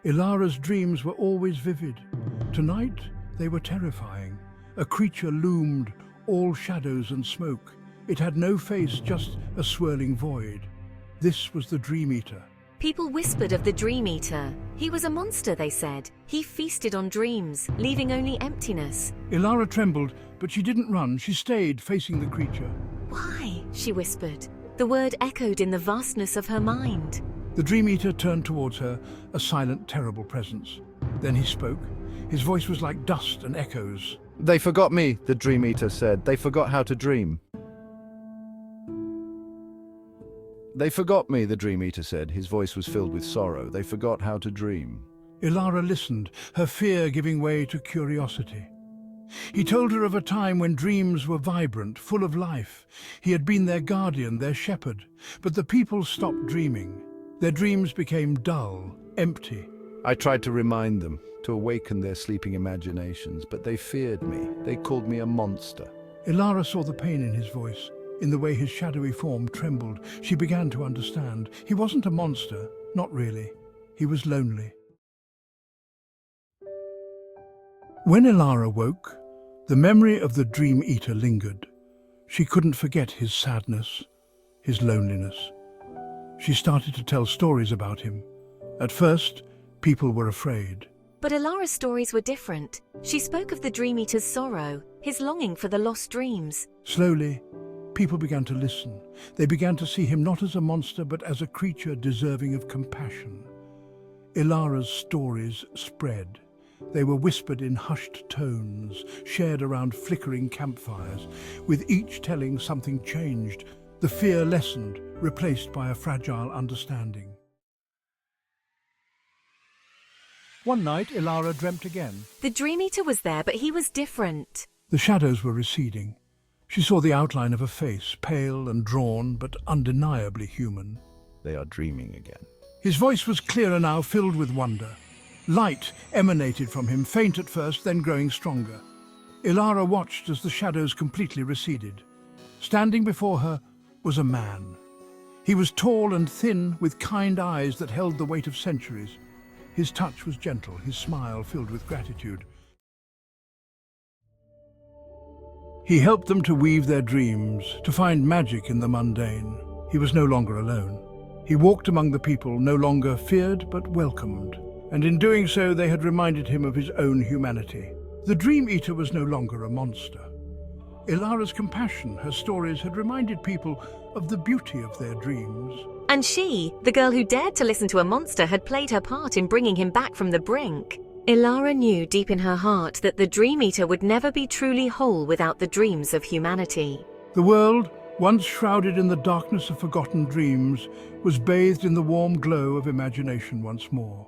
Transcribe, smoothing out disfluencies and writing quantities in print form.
Elara's dreams were always vivid. Tonight, they were terrifying. A creature loomed, all shadows and smoke. It had no face, just a swirling void. This was the Dream Eater. People whispered of the Dream Eater. He was a monster, they said. He feasted on dreams, leaving only emptiness. Elara trembled, but she didn't run. She stayed, facing the creature. Why? She whispered. The word echoed in the vastness of her mind. The Dream Eater turned towards her, a silent, terrible presence. Then he spoke. His voice was like dust and echoes. "They forgot me," the Dream Eater said. "They forgot how to dream." "They forgot me," the Dream Eater said. His voice was filled with sorrow. "They forgot how to dream." Elara listened, her fear giving way to curiosity. He told her of a time when dreams were vibrant, full of life. He had been their guardian, their shepherd. But the people stopped dreaming. Their dreams became dull, empty. I tried to remind them, to awaken their sleeping imaginations, but they feared me. They called me a monster. Elara saw the pain in his voice, in the way his shadowy form trembled. She began to understand. He wasn't a monster, not really. He was lonely. When Elara woke, the memory of the Dream Eater lingered. She couldn't forget his sadness, his loneliness. She started to tell stories about him. At first, people were afraid. But Elara's stories were different. She spoke of the Dream Eater's sorrow, his longing for the lost dreams. Slowly, people began to listen. They began to see him not as a monster, but as a creature deserving of compassion. Elara's stories spread. They were whispered in hushed tones, shared around flickering campfires. With each telling, something changed. The fear lessened, replaced by a fragile understanding. One night, Elara dreamt again. The Dream Eater was there, but he was different. The shadows were receding. She saw the outline of a face, pale and drawn, but undeniably human. They are dreaming again. His voice was clearer now, filled with wonder. Light emanated from him, faint at first, then growing stronger. Elara watched as the shadows completely receded. Standing before her was a man. He was tall and thin, with kind eyes that held the weight of centuries. His touch was gentle, his smile filled with gratitude. He helped them to weave their dreams, to find magic in the mundane. He was no longer alone. He walked among the people, no longer feared but welcomed. And in doing so, they had reminded him of his own humanity. The Dream Eater was no longer a monster. Elara's compassion, her stories, had reminded people of the beauty of their dreams. And she, the girl who dared to listen to a monster, had played her part in bringing him back from the brink. Elara knew deep in her heart that the Dream Eater would never be truly whole without the dreams of humanity. The world, once shrouded in the darkness of forgotten dreams, was bathed in the warm glow of imagination once more.